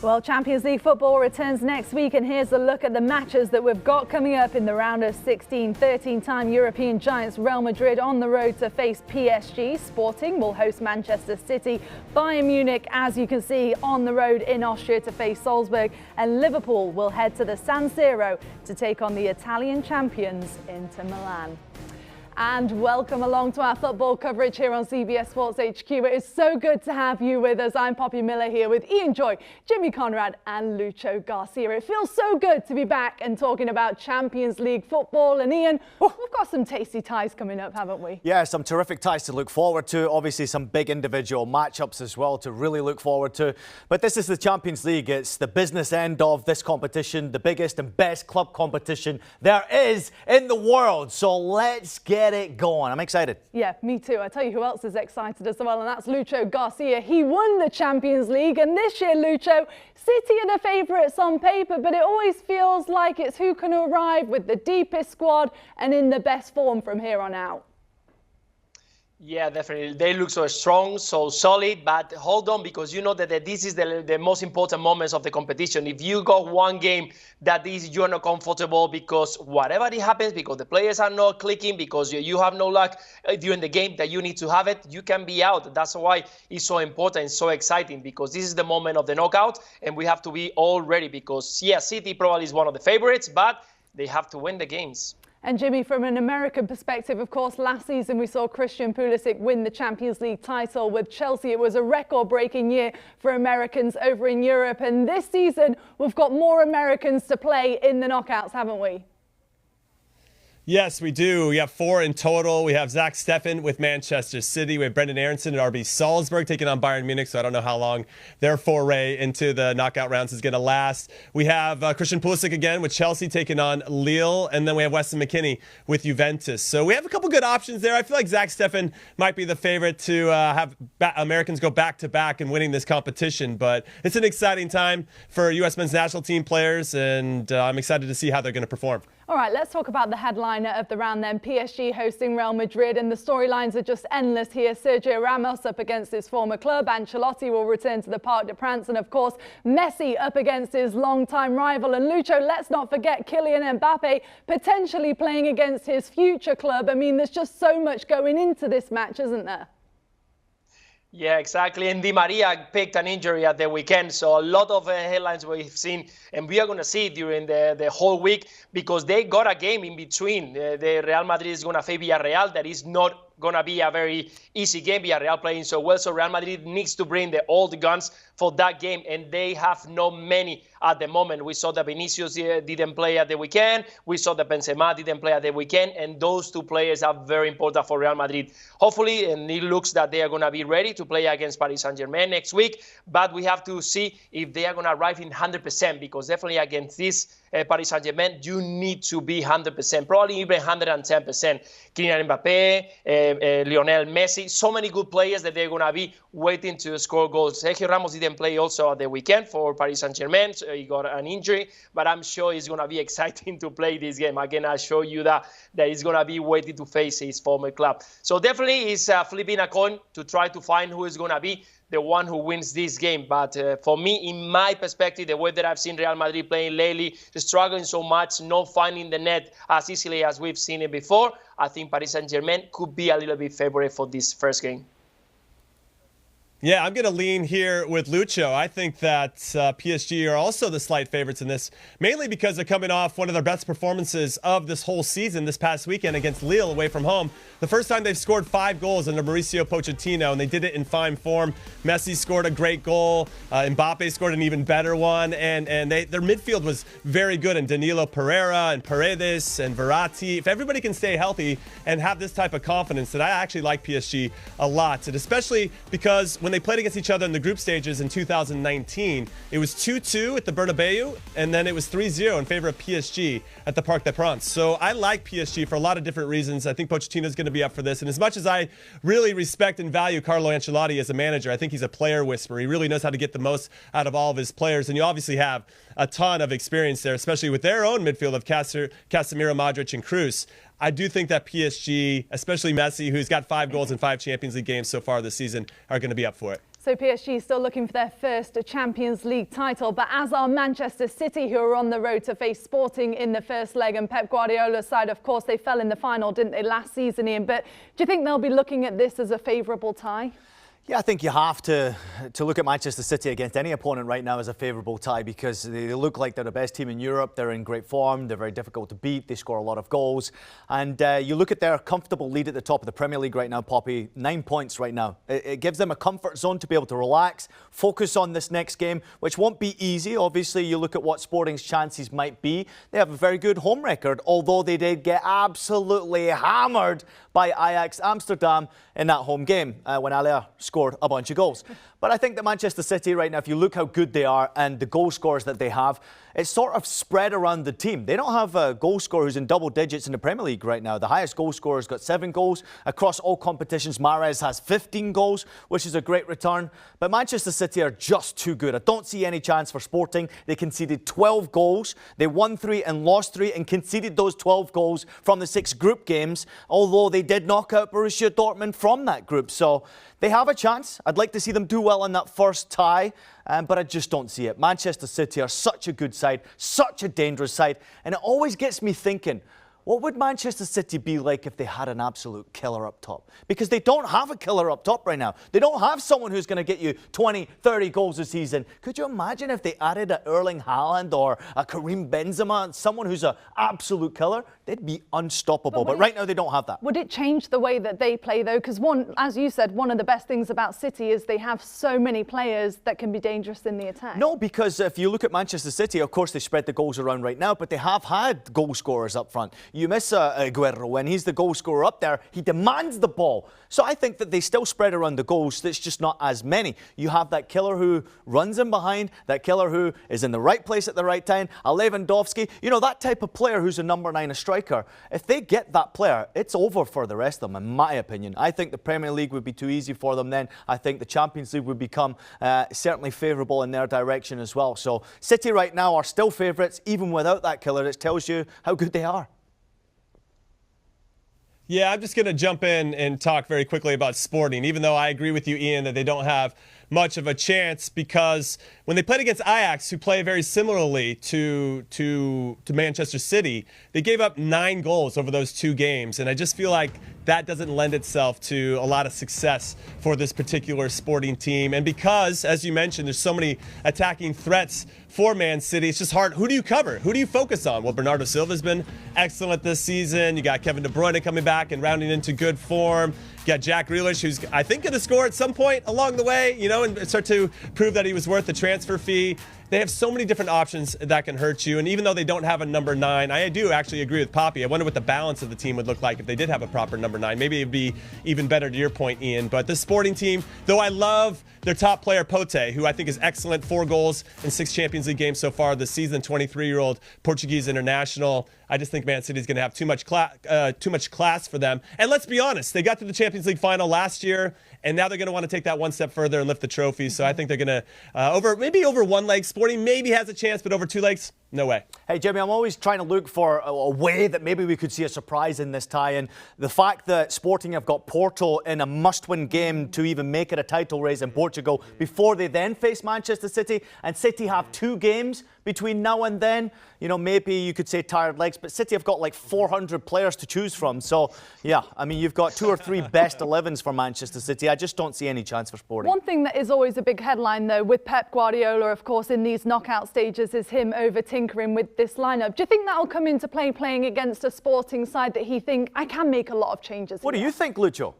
Well, Champions League football returns next week, and here's a look at the matches that we've got coming up in the round of 16. 13-time European giants Real Madrid on the road to face PSG. Sporting will host Manchester City. Bayern Munich, as you can see, on the road in Austria to face Salzburg. And Liverpool will head to the San Siro to take on the Italian champions Inter Milan. And welcome along to our football coverage here on CBS Sports HQ. It is so good to have you with us. I'm Poppy Miller here with Ian Joy, Jimmy Conrad and Lucho Garcia. It feels so good to be back and talking about Champions League football. And Ian, we've got some tasty ties coming up, haven't we? Yeah, some terrific ties to look forward to. Obviously some big individual matchups as well to really look forward to. But this is the Champions League. It's the business end of this competition, the biggest and best club competition there is in the world. So let's get it going. I'm excited. Yeah, me too. I tell you who else is excited as well, and that's Lucho Garcia. He won the Champions League, and this year, Lucho, City are the favourites on paper, but it always feels like it's who can arrive with the deepest squad and in the best form from here on out. Yeah, definitely. They look so strong, so solid, but hold on, because you know that this is the most important moments of the competition. If you got one game that you're not comfortable because whatever it happens, because the players are not clicking, because you have no luck during the game that you need to have it, you can be out. That's why it's so important, it's so exciting, because this is the moment of the knockout, and we have to be all ready, because, yeah, City probably is one of the favorites, but they have to win the games. And Jimmy, from an American perspective, of course, last season we saw Christian Pulisic win the Champions League title with Chelsea. It was a record-breaking year for Americans over in Europe. And this season, we've got more Americans to play in the knockouts, haven't we? Yes, we do. We have 4 in total. We have Zach Steffen with Manchester City. We have Brendan Aronson at RB Salzburg taking on Bayern Munich, so I don't know how long their foray into the knockout rounds is going to last. We have Christian Pulisic again with Chelsea taking on Lille, and then we have Weston McKennie with Juventus. So we have a couple good options there. I feel like Zach Steffen might be the favorite to have Americans go back-to-back and winning this competition, but it's an exciting time for U.S. men's national team players, and I'm excited to see how they're going to perform. All right, let's talk about the headliner of the round then. PSG hosting Real Madrid, and the storylines are just endless here. Sergio Ramos up against his former club. Ancelotti will return to the Parc des Princes, and of course, Messi up against his longtime rival. And Lucho, let's not forget Kylian Mbappe potentially playing against his future club. I mean, there's just so much going into this match, isn't there? Yeah, exactly. And Di Maria picked an injury at the weekend. So a lot of headlines we've seen, and we are going to see during the whole week, because they got a game in between. The Real Madrid is going to face Villarreal. That is not going to be a very easy game. Villarreal playing so well. So Real Madrid needs to bring the old guns for that game, and they have not many at the moment. We saw that Vinicius didn't play at the weekend. We saw that Benzema didn't play at the weekend, and those two players are very important for Real Madrid. Hopefully, and it looks that they are going to be ready to play against Paris Saint-Germain next week, but we have to see if they are going to arrive in 100%, because definitely against this Paris Saint-Germain, you need to be 100%, probably even 110%. Kylian Mbappe, Lionel Messi, so many good players that they're going to be waiting to score goals. Sergio Ramos didn't play also at the weekend for Paris Saint-Germain, so he got an injury, but I'm sure it's going to be exciting to play this game. Again, I show you that he's going to be waiting to face his former club. So definitely he's flipping a coin to try to find who is going to be the one who wins this game. But for me, in my perspective, the way that I've seen Real Madrid playing lately, struggling so much, not finding the net as easily as we've seen it before, I think Paris Saint-Germain could be a little bit favorite for this first game. Yeah, I'm going to lean here with Lucho. I think that PSG are also the slight favorites in this, mainly because they're coming off one of their best performances of this whole season this past weekend against Lille away from home. The first time they've scored 5 goals under Mauricio Pochettino, and they did it in fine form. Messi scored a great goal. Mbappe scored an even better one, and their midfield was very good. And Danilo Pereira and Paredes and Verratti, if everybody can stay healthy and have this type of confidence, that I actually like PSG a lot, and especially because when they played against each other in the group stages in 2019, it was 2-2 at the Bernabeu, and then it was 3-0 in favor of PSG at the Parc des Princes. So I like PSG for a lot of different reasons. I think Pochettino is going to be up for this, and as much as I really respect and value Carlo Ancelotti as a manager, I think he's a player whisperer. He really knows how to get the most out of all of his players, and you obviously have a ton of experience there, especially with their own midfield of Casemiro, Modric, and Kroos. I do think that PSG, especially Messi, who's got 5 goals in 5 Champions League games so far this season, are going to be up for it. So PSG still looking for their first Champions League title, but as are Manchester City, who are on the road to face Sporting in the first leg. And Pep Guardiola's side, of course, they fell in the final, didn't they, last season, Ian? But do you think they'll be looking at this as a favourable tie? Yeah, I think you have to look at Manchester City against any opponent right now as a favourable tie, because they look like they're the best team in Europe. They're in great form. They're very difficult to beat. They score a lot of goals. And you look at their comfortable lead at the top of the Premier League right now, Poppy, 9 points right now. It gives them a comfort zone to be able to relax, focus on this next game, which won't be easy. Obviously, you look at what Sporting's chances might be. They have a very good home record, although they did get absolutely hammered by Ajax Amsterdam in that home game when Aller scored a bunch of goals. But I think that Manchester City right now, if you look how good they are and the goal scorers that they have, it's sort of spread around the team. They don't have a goal scorer who's in double digits in the Premier League right now. The highest goal scorer's got 7 goals. Across all competitions, Mahrez has 15 goals, which is a great return. But Manchester City are just too good. I don't see any chance for Sporting. They conceded 12 goals. They won 3 and lost 3 and conceded those 12 goals from the 6 group games, although they did knock out Borussia Dortmund from that group. So they have a chance. I'd like to see them do well in that first tie, but I just don't see it. Manchester City are such a good side, such a dangerous side, and it always gets me thinking, what would Manchester City be like if they had an absolute killer up top? Because they don't have a killer up top right now. They don't have someone who's going to get you 20, 30 goals a season. Could you imagine if they added a Erling Haaland or a Karim Benzema, someone who's an absolute killer? They'd be unstoppable. But right now they don't have that. Would it change the way that they play, though? Because as you said, one of the best things about City is they have so many players that can be dangerous in the attack. No, because if you look at Manchester City, of course they spread the goals around right now, but they have had goal scorers up front. You miss Aguero. When he's the goal scorer up there, he demands the ball. So I think that they still spread around the goals. There's just not as many. You have that killer who runs in behind, that killer who is in the right place at the right time, a Lewandowski, you know, that type of player who's a number 9, a striker. If they get that player, it's over for the rest of them, in my opinion. I think the Premier League would be too easy for them then. I think the Champions League would become certainly favourable in their direction as well. So City right now are still favourites, even without that killer. It tells you how good they are. Yeah, I'm just going to jump in and talk very quickly about Sporting, even though I agree with you, Ian, that they don't have much of a chance, because when they played against Ajax, who play very similarly to Manchester City, they gave up 9 goals over those 2 games. And I just feel like that doesn't lend itself to a lot of success for this particular Sporting team. And because, as you mentioned, there's so many attacking threats for Man City, it's just hard. Who do you cover? Who do you focus on? Well, Bernardo Silva's been excellent this season. You got Kevin De Bruyne coming back and rounding into good form. You got Jack Grealish, who's, I think, going to score at some point along the way, you know, and start to prove that he was worth the transfer fee. They have so many different options that can hurt you. And even though they don't have a number 9, I do actually agree with Poppy. I wonder what the balance of the team would look like if they did have a proper number 9. Maybe it'd be even better, to your point, Ian. But the Sporting team, though I love their top player, Pote, who I think is excellent, 4 goals in 6 Champions League games so far this season, 23-year-old Portuguese international. I just think Man City is going to have too much class for them. And let's be honest, they got to the Champions League final last year, and now they're going to want to take that one step further and lift the trophy. So I think they're going to, maybe over 1 leg, Sporting maybe has a chance, but over 2 legs, no way. Hey, Jimmy, I'm always trying to look for a way that maybe we could see a surprise in this tie. And the fact that Sporting have got Porto in a must-win game to even make it a title race in Portugal before they then face Manchester City, and City have 2 games between now and then, you know, maybe you could say tired legs, but City have got like 400 players to choose from. So, yeah, I mean, you've got 2 or 3 best 11s for Manchester City. I just don't see any chance for Sporting. One thing that is always a big headline, though, with Pep Guardiola, of course, in these knockout stages is him over tinkering with this lineup. Do you think that will come into play playing against a Sporting side that he think, I can make a lot of changes? What do you think, Lucho?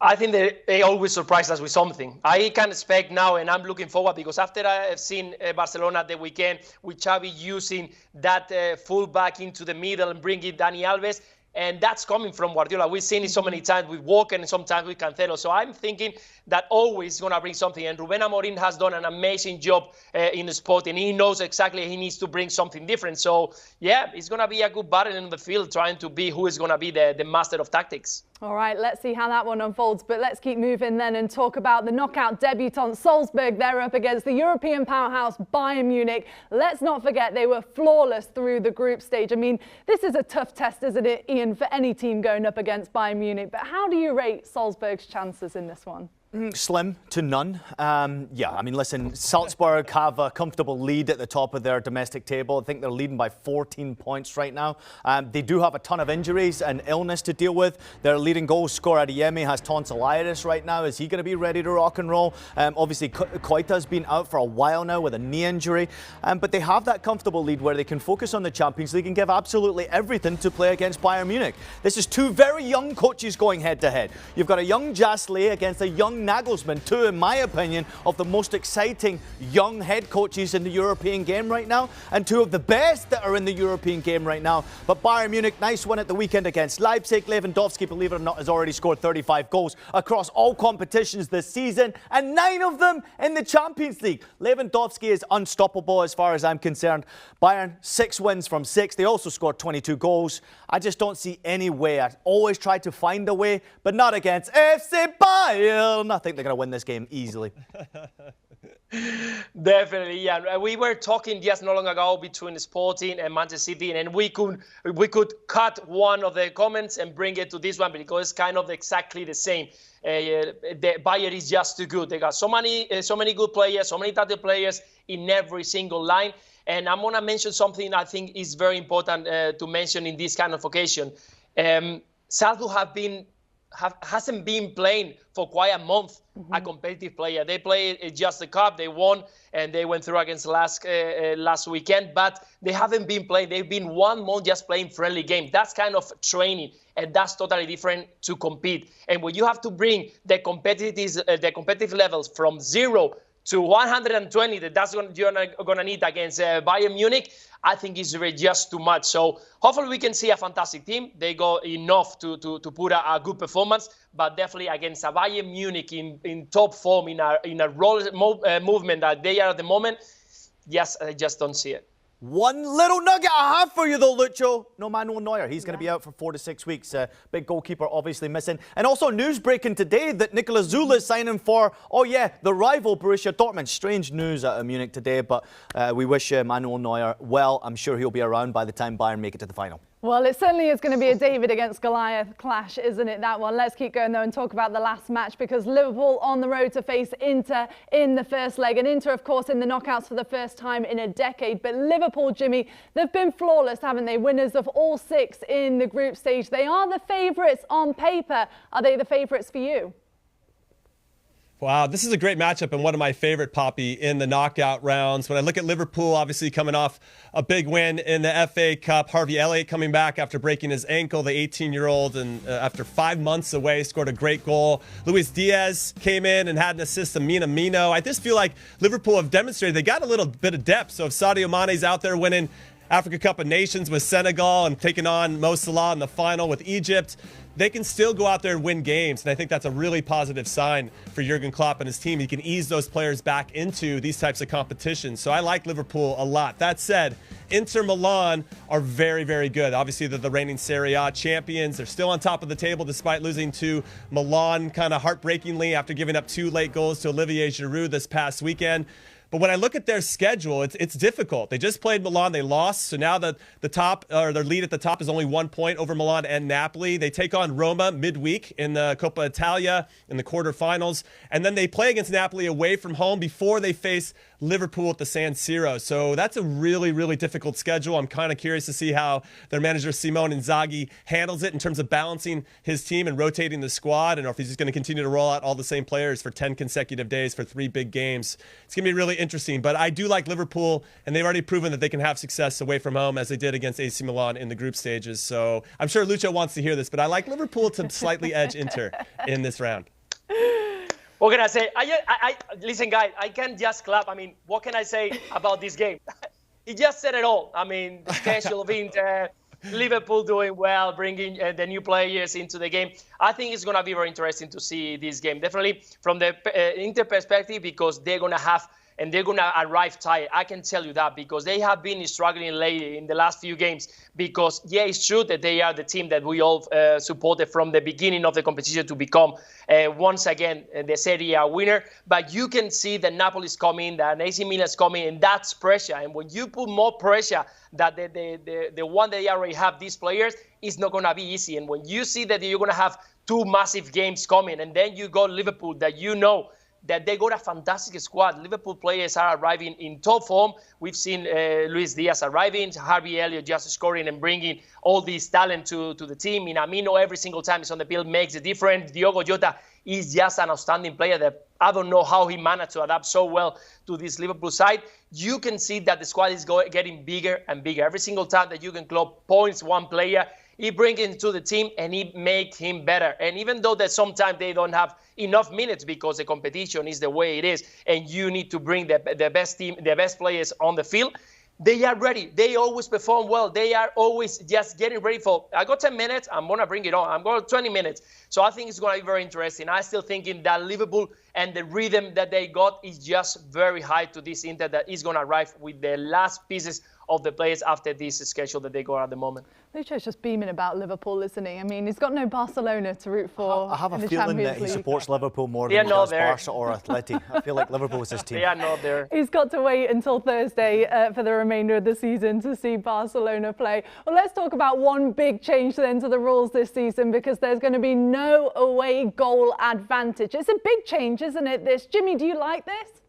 I think they always surprise us with something. I can expect now, and I'm looking forward, because after I've seen Barcelona at the weekend with Xavi using that fullback into the middle and bringing Dani Alves, and that's coming from Guardiola. We've seen it so many times with Walker and sometimes with Cancelo. So I'm thinking that always going to bring something. And Ruben Amorim has done an amazing job in the spot, and he knows exactly he needs to bring something different. So, yeah, it's going to be a good battle in the field, trying to be who is going to be the master of tactics. All right, let's see how that one unfolds. But let's keep moving then and talk about the knockout debutant Salzburg. They're up against the European powerhouse Bayern Munich. Let's not forget they were flawless through the group stage. I mean, this is a tough test, isn't it, Ian, for any team going up against Bayern Munich. But how do you rate Salzburg's chances in this one? Slim to none. Yeah, I mean, listen, Salzburg have a comfortable lead at the top of their domestic table. I think they're leading by 14 points right now. They do have a ton of injuries and illness to deal with. Their leading goal scorer, Adeyemi, has tonsillitis right now. Is he going to be ready to rock and roll? Obviously, Koita's been out for a while now with a knee injury. But they have that comfortable lead where they can focus on the Champions League and give absolutely everything to play against Bayern Munich. This is two very young coaches going head-to-head. You've got a young Jasley against a young Nagelsmann, two, in my opinion, of the most exciting young head coaches in the European game right now, and two of the best that are in the European game right now. But Bayern Munich, nice win at the weekend against Leipzig. Lewandowski, believe it or not, has already scored 35 goals across all competitions this season, and 9 of them in the Champions League. Lewandowski is unstoppable as far as I'm concerned. Bayern, 6 wins from 6. They also scored 22 goals. I just don't see any way. I always try to find a way, but not against FC Bayern. I think they're going to win this game easily. Definitely, yeah. We were talking just not long ago between Sporting and Manchester City, and we could cut one of the comments and bring it to this one because it's kind of exactly the same. The Bayern is just too good. They got so many good players, so many talented players in every single line. And I'm gonna mention something I think is very important to mention in this kind of occasion. Salzburg hasn't been playing for quite a month, a competitive player. They played just the cup, they won, and they went through against last weekend, but they haven't been playing. They've been 1 month just playing friendly games. That's kind of training, and that's totally different to compete. And when you have to bring the competitive levels from 0 to 120, that's what you're going to need against Bayern Munich, I think is just too much. So hopefully we can see a fantastic team. They go enough to put a good performance, but definitely against a Bayern Munich in top form, in a movement that they are at the moment, yes, I just don't see it. One little nugget I have for you though, Lucho. No Manuel Neuer. He's going to be out for 4 to 6 weeks. Big goalkeeper obviously missing. And also news breaking today that Niklas Zula is signing for, the rival Borussia Dortmund. Strange news out of Munich today, but we wish Manuel Neuer well. I'm sure he'll be around by the time Bayern make it to the final. Well, it certainly is going to be a David against Goliath clash, isn't it, that one? Let's keep going, though, and talk about the last match, because Liverpool on the road to face Inter in the first leg. And Inter, of course, in the knockouts for the first time in a decade. But Liverpool, Jimmy, they've been flawless, haven't they? Winners of all 6 in the group stage. They are the favourites on paper. Are they the favourites for you? Wow, this is a great matchup and one of my favorite, Poppy, in the knockout rounds. When I look at Liverpool, obviously coming off a big win in the FA Cup, Harvey Elliott coming back after breaking his ankle, the 18-year-old, and after 5 months away, scored a great goal. Luis Diaz came in and had an assist to Minamino. I just feel like Liverpool have demonstrated they got a little bit of depth. So if Sadio Mane's out there winning Africa Cup of Nations with Senegal and taking on Mo Salah in the final with Egypt, they can still go out there and win games. And I think that's a really positive sign for Jurgen Klopp and his team. He can ease those players back into these types of competitions. So I like Liverpool a lot. That said, Inter Milan are very, very good. Obviously, they're the reigning Serie A champions. They're still on top of the table despite losing to Milan kind of heartbreakingly after giving up 2 late goals to Olivier Giroud this past weekend. But when I look at their schedule, it's difficult. They just played Milan, they lost. So now their lead at the top is only 1 point over Milan and Napoli. They take on Roma midweek in the Coppa Italia in the quarterfinals. And then they play against Napoli away from home before they face Liverpool at the San Siro. So that's a really, really difficult schedule. I'm kind of curious to see how their manager Simone Inzaghi handles it in terms of balancing his team and rotating the squad, and or if he's just going to continue to roll out all the same players for 10 consecutive days for 3 big games. It's going to be really interesting, but I do like Liverpool, and they've already proven that they can have success away from home as they did against AC Milan in the group stages. So I'm sure Lucho wants to hear this, but I like Liverpool to slightly edge Inter in this round. What can I say? Listen, guys, I can't just clap. I mean, what can I say about this game? He just said it all. I mean, the schedule of Inter, Liverpool doing well, bringing the new players into the game. I think it's going to be very interesting to see this game. Definitely from the Inter perspective, because they're going to have and they're going to arrive tired. I can tell you that, because they have been struggling lately in the last few games. Because, yeah, it's true that they are the team that we all supported from the beginning of the competition to become, once again, the Serie A winner. But you can see that Napoli is coming, that AC Milan is coming, and that's pressure. And when you put more pressure that the one that they already have, these players, it's not going to be easy. And when you see that you're going to have two massive games coming. And then you got Liverpool, that you know that they got a fantastic squad. Liverpool players are arriving in top form. We've seen Luis Diaz arriving, Harvey Elliott just scoring and bringing all this talent to the team. Minamino, every single time he's on the field, makes a difference. Diogo Jota is just an outstanding player that I don't know how he managed to adapt so well to this Liverpool side. You can see that the squad is getting bigger and bigger. Every single time that Jurgen Klopp points one player, he brings him to the team and he makes him better. And even though that sometimes they don't have enough minutes because the competition is the way it is, and you need to bring the best team, the best players on the field, they are ready. They always perform well. They are always just getting ready for, I got 10 minutes, I'm going to bring it on. I'm going to 20 minutes. So I think it's going to be very interesting. I still thinking that Liverpool and the rhythm that they got is just very high to this Inter that is going to arrive with the last pieces of the players after this schedule that they got at the moment. Lucho's just beaming about Liverpool, isn't he? I mean, he's got no Barcelona to root for. I have a in the feeling Champions that he League. supports Liverpool more than he does there. Barca or Atleti. I feel like Liverpool is his team. They are not there. He's got to wait until Thursday for the remainder of the season to see Barcelona play. Well, let's talk about one big change then to the rules this season, because there's going to be no away goal advantage. It's a big change, isn't it, this? Jimmy, do you like this?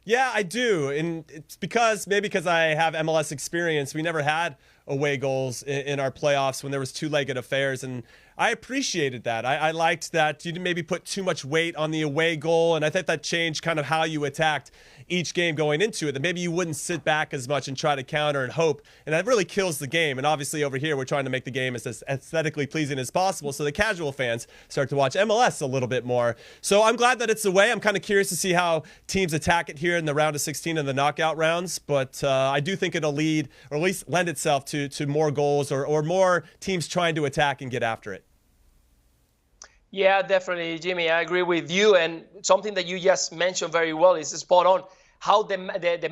Yeah, I do. And it's because I have MLS experience. We never had away goals in our playoffs when there was two-legged affairs. And I appreciated that. I liked that you didn't maybe put too much weight on the away goal. And I think that changed kind of how you attacked each game going into it, that maybe you wouldn't sit back as much and try to counter and hope. And that really kills the game. And obviously over here, we're trying to make the game as aesthetically pleasing as possible so the casual fans start to watch MLS a little bit more. So I'm glad that it's away. I'm kind of curious to see how teams attack it here in the round of 16 and the knockout rounds. But I do think it'll lead, or at least lend itself to more goals or more teams trying to attack and get after it. Yeah, definitely, Jimmy. I agree with you. And something that you just mentioned very well is spot on. How the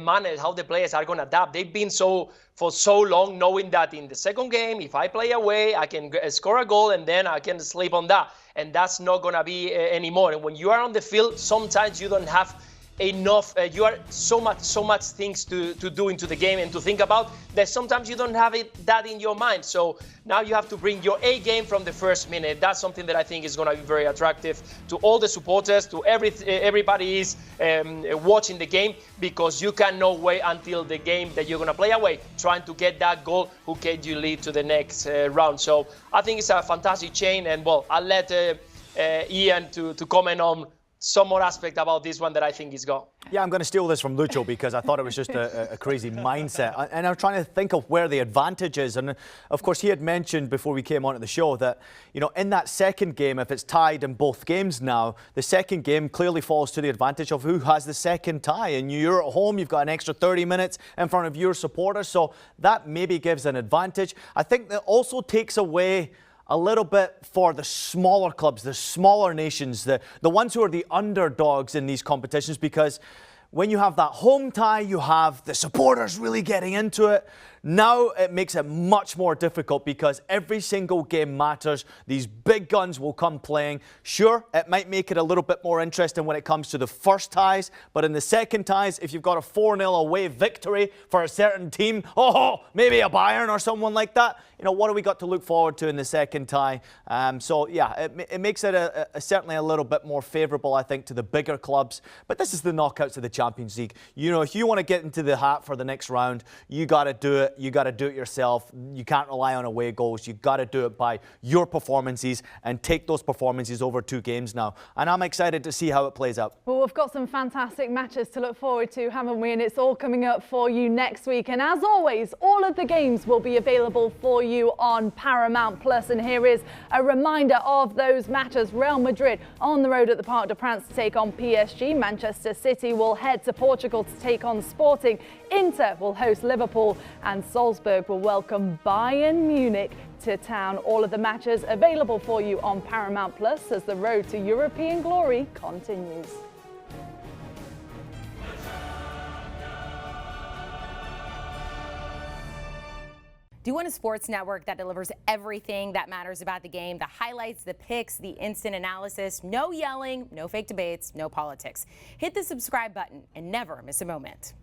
managers, how the players are going to adapt. They've been for so long knowing that in the second game, if I play away, I can score a goal and then I can sleep on that. And that's not going to be anymore. And when you are on the field, sometimes you don't have enough. You are so much things to do into the game and to think about that sometimes you don't have that in your mind. So now you have to bring your A game from the first minute. That's something that I think is going to be very attractive to all the supporters, to everybody is watching the game, because you cannot wait until the game that you're going to play away, trying to get that goal who can you lead to the next round. So I think it's a fantastic change, and well, I'll let Ian to comment on some more aspect about this one that I think is gone. Yeah, I'm going to steal this from Lucho because I thought it was just a crazy mindset. And I'm trying to think of where the advantage is. And of course, he had mentioned before we came onto the show that, you know, in that second game, if it's tied in both games now, the second game clearly falls to the advantage of who has the second tie. And you're at home, you've got an extra 30 minutes in front of your supporters. So that maybe gives an advantage. I think that also takes away a little bit for the smaller clubs, the smaller nations, the ones who are the underdogs in these competitions, because when you have that home tie, you have the supporters really getting into it. Now it makes it much more difficult because every single game matters. These big guns will come playing. Sure, it might make it a little bit more interesting when it comes to the first ties, but in the second ties, if you've got a 4-0 away victory for a certain team, maybe a Bayern or someone like that, you know, what do we got to look forward to in the second tie? So yeah, it makes it certainly a little bit more favourable, I think, to the bigger clubs. But this is the knockouts of the Champions League. You know, if you want to get into the hat for the next round, you got to do it. You got to do it yourself. You can't rely on away goals. You got to do it by your performances and take those performances over 2 games now. And I'm excited to see how it plays out. Well, we've got some fantastic matches to look forward to, haven't we? And it's all coming up for you next week. And as always, all of the games will be available for you on Paramount Plus. And here is a reminder of those matches. Real Madrid on the road at the Parc des Princes to take on PSG. Manchester City will head to Portugal to take on Sporting. Inter will host Liverpool, and Salzburg will welcome Bayern Munich to town. All of the matches available for you on Paramount Plus as the road to European glory continues. Do you want a sports network that delivers everything that matters about the game? The highlights, the picks, the instant analysis, no yelling, no fake debates, no politics. Hit the subscribe button and never miss a moment.